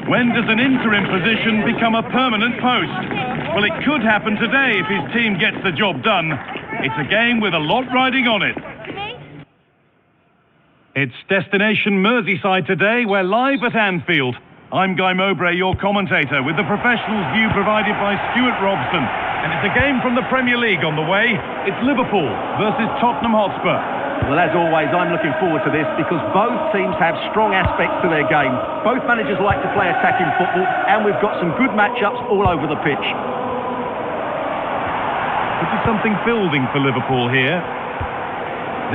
When does an interim position become a permanent post? Well, it could happen today if his team gets the job done. It's a game with a lot riding on it. It's Destination Merseyside today. We're live at Anfield. I'm Guy Mowbray, your commentator, with the professionals' view provided by Stuart Robson. And it's a game from the Premier League on the way. It's Liverpool versus Tottenham Hotspur. Well, as always, I'm looking forward to this because both teams have strong aspects to their game. Both managers like to play attacking football, and we've got some good matchups all over the pitch. Could be something building for Liverpool here.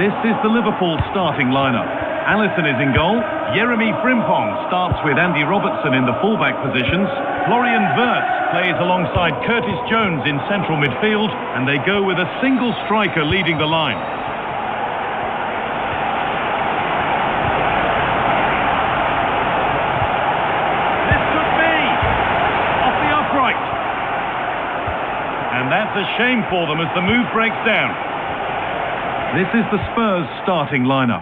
This is the Liverpool starting lineup. Alisson is in goal. Jeremy Frimpong starts with Andy Robertson in the fullback positions. Florian Wirtz plays alongside Curtis Jones in central midfield, and they go with a single striker leading the line. And that's a shame for them as the move breaks down. This is the Spurs starting lineup.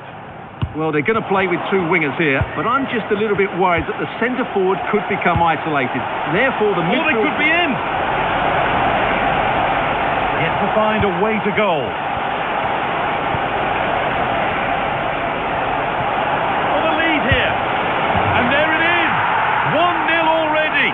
Well, they're going to play with two wingers here, but I'm just a little bit worried that the centre-forward could become isolated. Therefore, the midfield... they could be in! Yet to find a way to goal. For the lead here. And there it is! 1-0 already!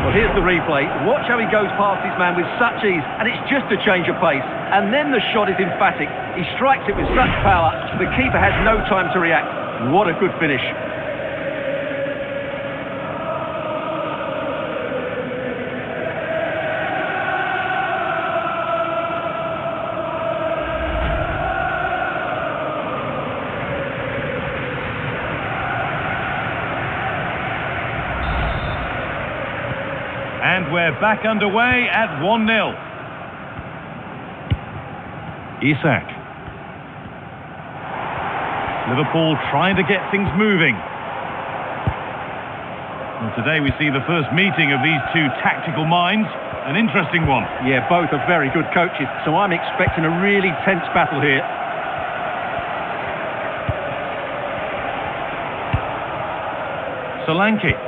Well, here's the replay. Watch how he goes past his man with such ease, and it's just a change of pace. And then the shot is emphatic. He strikes it with such power, the keeper has no time to react. What a good finish. And we're back underway at 1-0. Isak. Liverpool trying to get things moving. Well, today we see the first meeting of these two tactical minds. An interesting one. Yeah, both are very good coaches, so I'm expecting a really tense battle here. Solanke.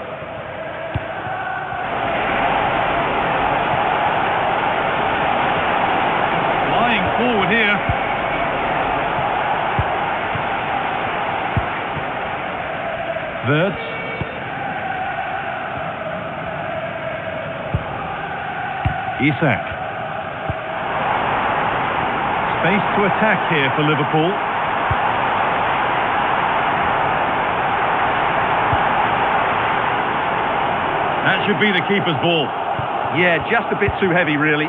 Forward here. Wirtz. Isak. Space to attack here for Liverpool. That should be the keeper's ball. Yeah, just a bit too heavy, really.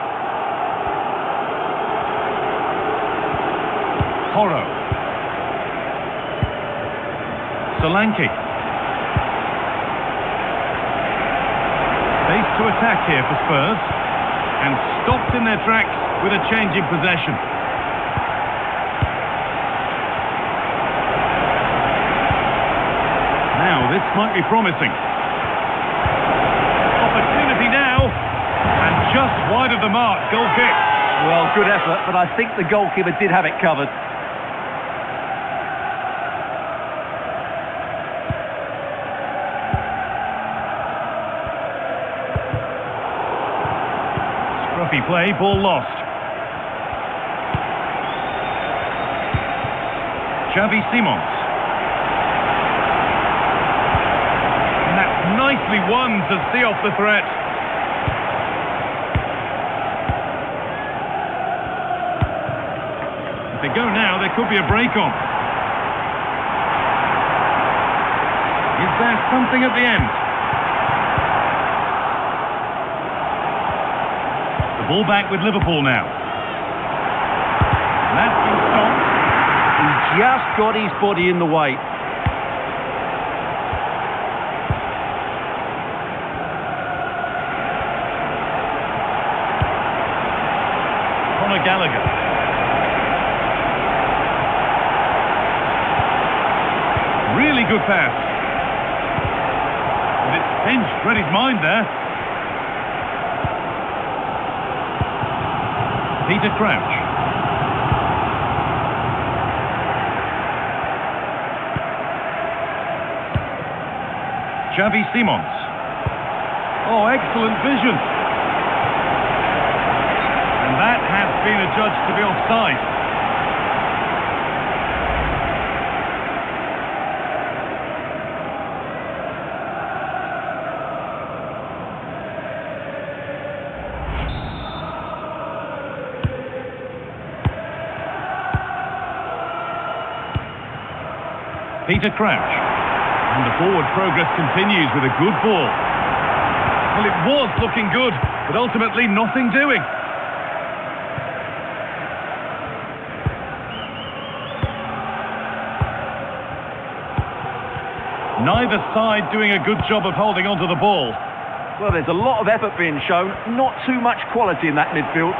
Porro. Solanke. Space to attack here for Spurs. And stopped in their tracks with a change in possession. Now, this might be promising. Opportunity now. And just wide of the mark, goal kick. Well, good effort, but I think the goalkeeper did have it covered. Scruffy play, ball lost. Xavi Simons. And that's nicely won to see off the threat. If they go now, there could be a break on. Is there something at the end? The ball back with Liverpool now. That's been stopped. He just got his body in the way. Conor Gallagher. Really good pass. And it's Inch read his mind there. Peter Crouch. Xavi Simons. Oh, excellent vision. And that has been adjudged to be offside. Peter Crouch. And the forward progress continues with a good ball. Well, it was looking good, but ultimately nothing doing. Neither side doing a good job of holding onto the ball. Well, there's a lot of effort being shown, not too much quality in that midfield.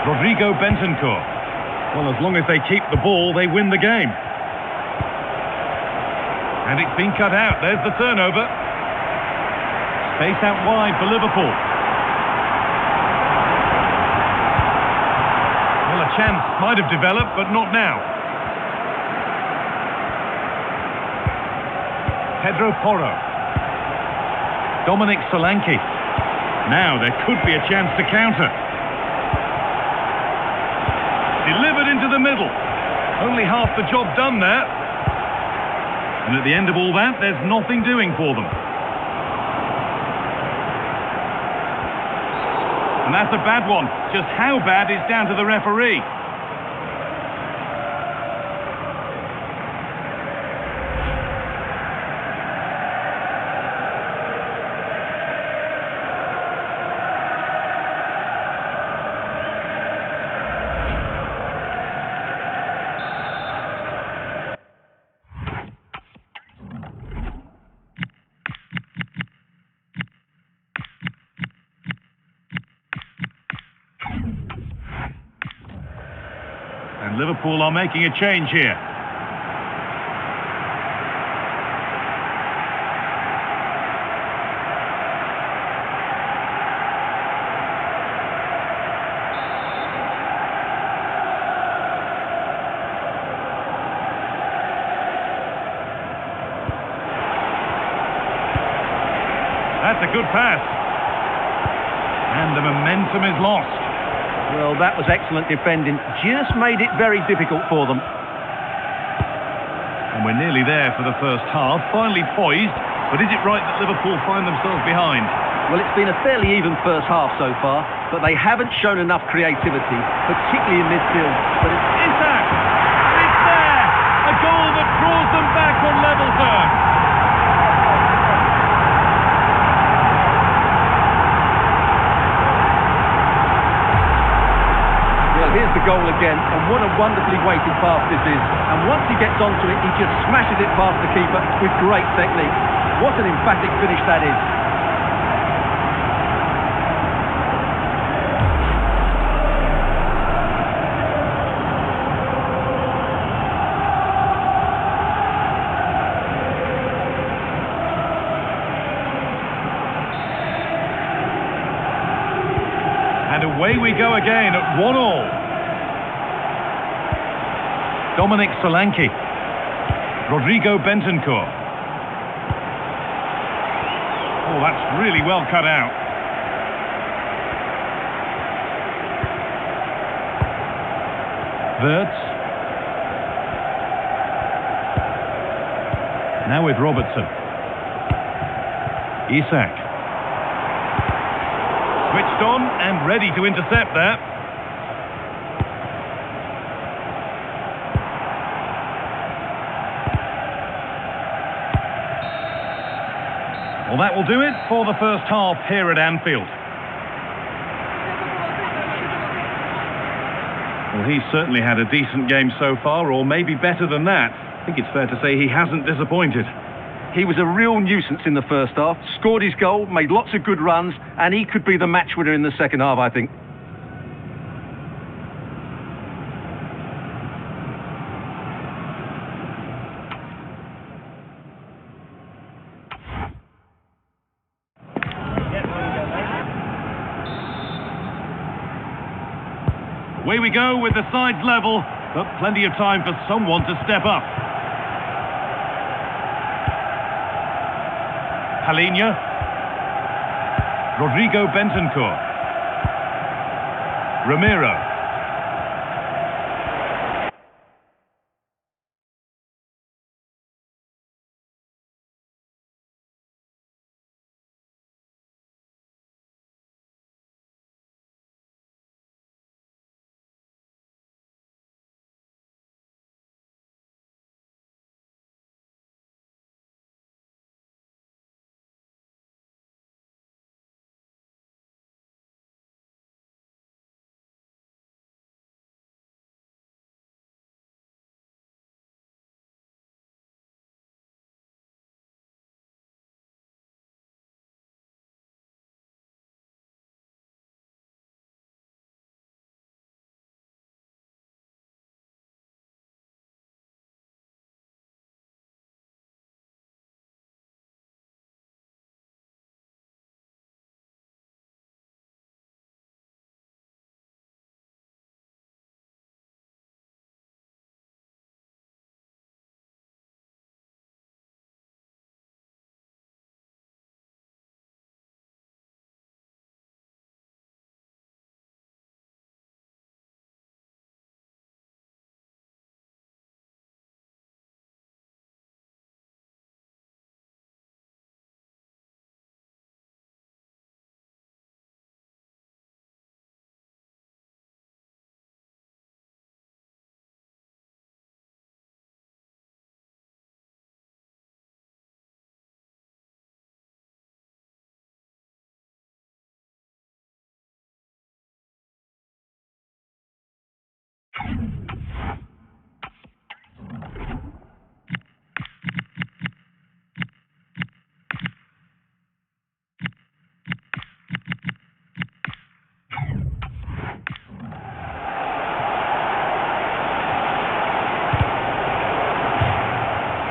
Rodrigo Bentancur. Well, as long as they keep the ball, they win the game. And it's been cut out. There's the turnover. Space out wide for Liverpool. Well, a chance might have developed, but not now. Pedro Porro. Dominic Solanke. Now there could be a chance to counter. Delivered into the middle. Only half the job done there. And at the end of all that, there's nothing doing for them. And that's a bad one. Just how bad is down to the referee. And Liverpool are making a change here. That's a good pass. And the momentum is lost. Well, that was excellent defending. Just made it very difficult for them. And we're nearly there for the first half. Finally poised. But is it right that Liverpool find themselves behind? Well, it's been a fairly even first half so far, but they haven't shown enough creativity, particularly in midfield. But Is that? It's there! A goal that draws them back on level terms. Here's the goal again, and what a wonderfully weighted pass this is. And once he gets onto it, he just smashes it past the keeper with great technique. What an emphatic finish that is. And away we go again at 1-1. Dominic Solanke. Rodrigo Bentancur. Oh, that's really well cut out. Wirtz. Now with Robertson. Isak. Switched on and ready to intercept that. Well, that will do it for the first half here at Anfield. Well, he's certainly had a decent game so far, or maybe better than that. I think it's fair to say he hasn't disappointed. He was a real nuisance in the first half, scored his goal, made lots of good runs, and he could be the match winner in the second half, I think. Away we go with the sides level, but plenty of time for someone to step up. Palhinha. Rodrigo Bentancur. Ramiro.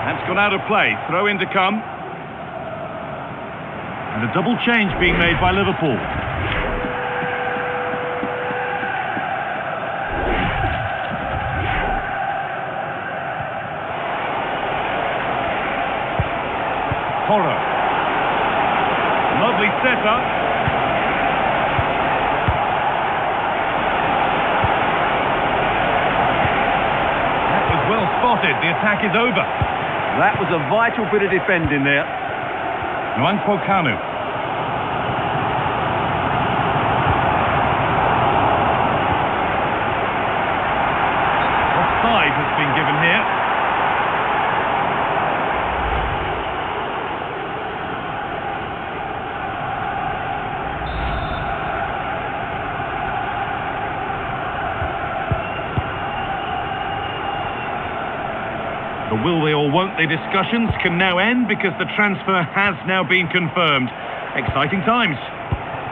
That's gone out of play. Throw in to come. And a double change being made by Liverpool. Porro. Lovely setup. That was well spotted. The attack is over. That was a vital bit of defending there. Nwankwo Kanu. Offside has been given here. The will they or won't they discussions can now end because the transfer has now been confirmed. Exciting times.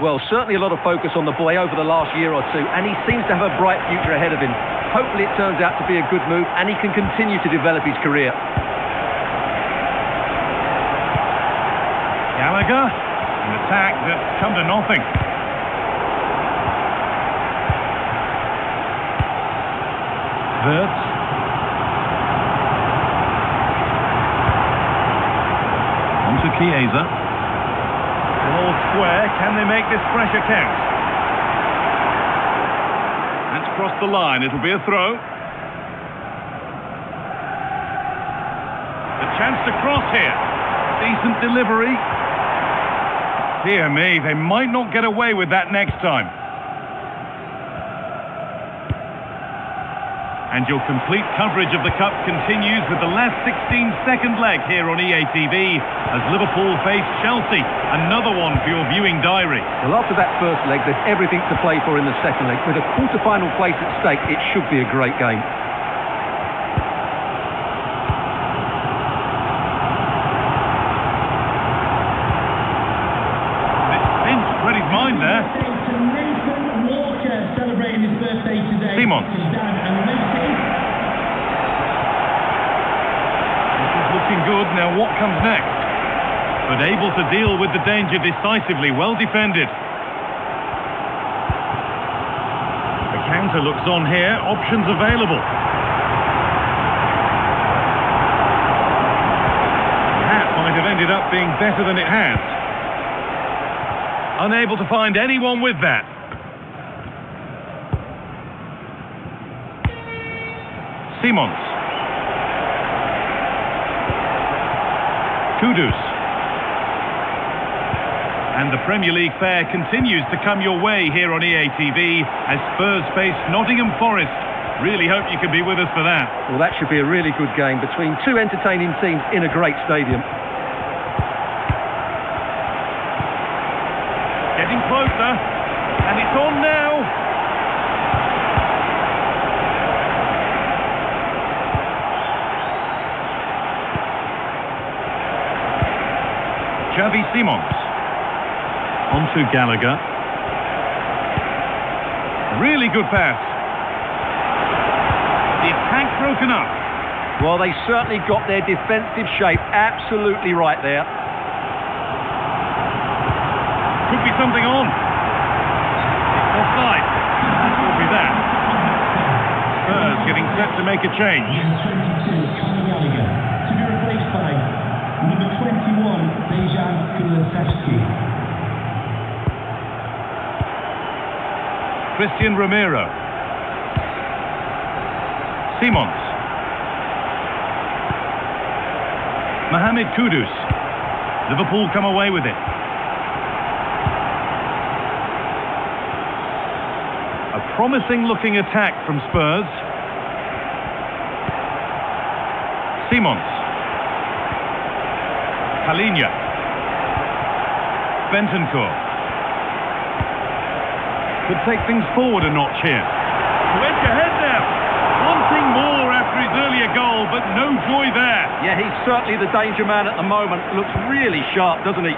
Well, certainly a lot of focus on the boy over the last year or two, and he seems to have a bright future ahead of him. Hopefully it turns out to be a good move and he can continue to develop his career. Gallagher, an attack that's come to nothing. Wirtz. To Chiesa. All square, can they make this pressure count? That's crossed the line, it'll be a throw. The chance to cross here. Decent delivery. Dear me, they might not get away with that next time. And your complete coverage of the Cup continues with the last 16-second leg here on EA TV as Liverpool face Chelsea. Another one for your viewing diary. Well, after that first leg, there's everything to play for in the second leg. With a quarter-final place at stake, it should be a great game. It's spread his mind there. Simon. Looking good. Now what comes next? But able to deal with the danger decisively. Well defended. The Cantor looks on here, options available. That might have ended up being better than it has. Unable to find anyone with that. Simons. Kudus. And the Premier League fare continues to come your way here on EA TV as Spurs face Nottingham Forest. Really hope you can be with us for that. Well, that should be a really good game between two entertaining teams in a great stadium. Getting closer, and it's on now. Xavi Simons. On to Gallagher. Really good pass. The attack broken up. Well, they certainly got their defensive shape absolutely right there. Could be something on. Offside. Could be that. Spurs getting set to make a change. Gallagher to be replaced by number 21, Dejan Kulusevski. Christian Romero. Simons. Mohamed Kudus. Liverpool come away with it. A promising looking attack from Spurs. Simons. Palhinha. Bentancur. Could take things forward a notch here. To edge ahead now. Wanting more after his earlier goal, but no joy there. Yeah, he's certainly the danger man at the moment. Looks really sharp, doesn't he?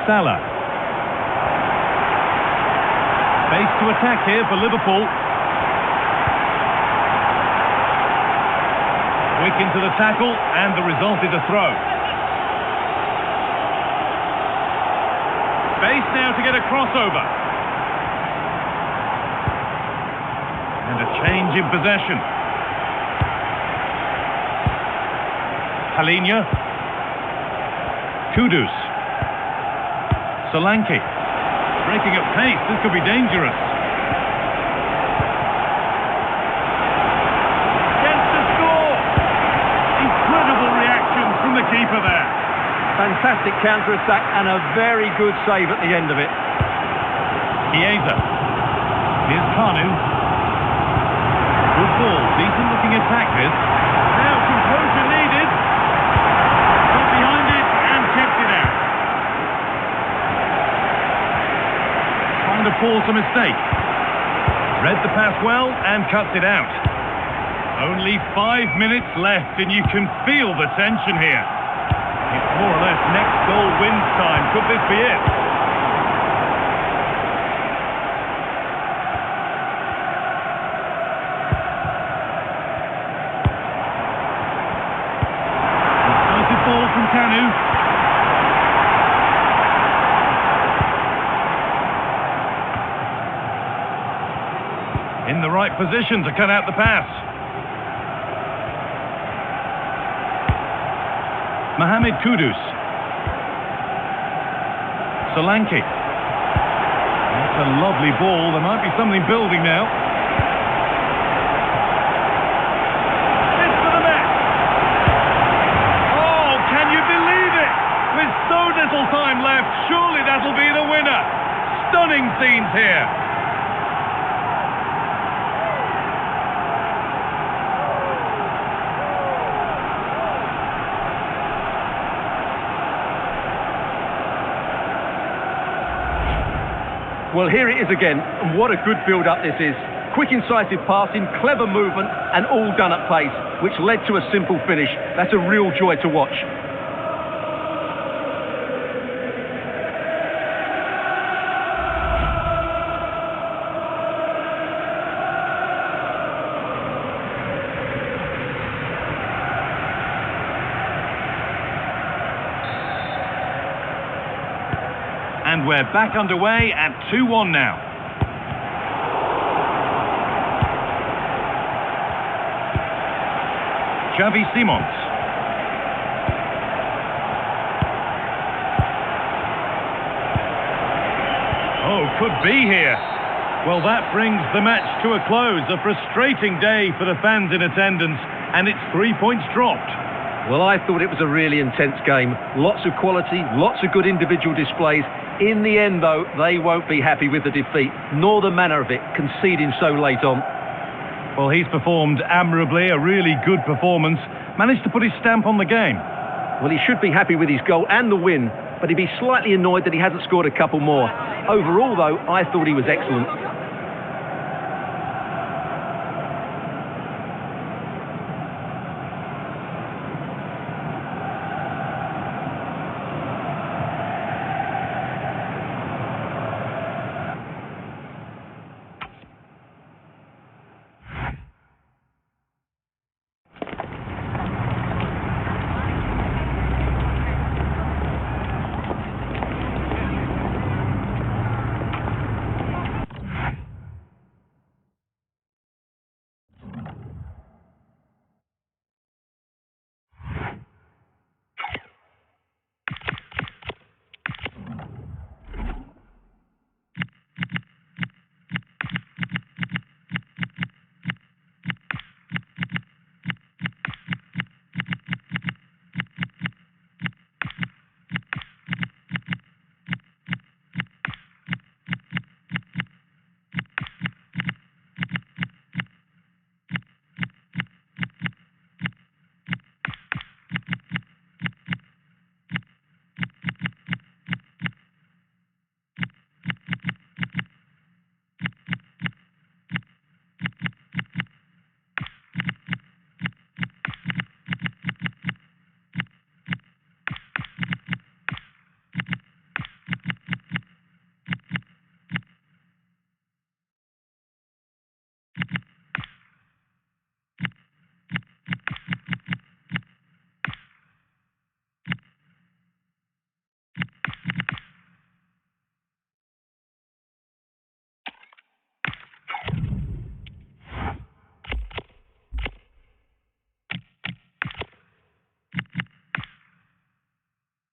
Salah. Space to attack here for Liverpool. Quick into the tackle, and the result is a throw. Space now to get a crossover. And a change in possession. Palhinha. Kudus. Solanke. Breaking at pace, this could be dangerous. Chance to score! Incredible reaction from the keeper there. Fantastic counter-attack and a very good save at the end of it. Chiesa. Here's Kanu. Good ball, decent looking attack this. Now composure needed. Got behind it and kept it out. Trying to force a mistake. Read the pass well and cuts it out. Only 5 minutes left and you can feel the tension here. It's more or less next goal wins time. Could this be it? Explosive ball from Kanu. In the right position to cut out the pass. Mohamed Kudus. Solanke. That's a lovely ball. There might be something building now. This for the net. Oh, can you believe it? With so little time left, surely that'll be the winner. Stunning scenes here. Well, here it is again, and what a good build-up this is. Quick, incisive passing, clever movement, and all done at pace, which led to a simple finish. That's a real joy to watch. And we're back underway at 2-1 now. Xavi Simons. Oh, could be here. Well, that brings the match to a close. A frustrating day for the fans in attendance, and it's 3 points dropped. Well, I thought it was a really intense game. Lots of quality, lots of good individual displays. In the end, though, they won't be happy with the defeat, nor the manner of it, conceding so late on. Well, he's performed admirably, a really good performance. Managed to put his stamp on the game. Well, he should be happy with his goal and the win, but he'd be slightly annoyed that he hasn't scored a couple more. Overall, though, I thought he was excellent.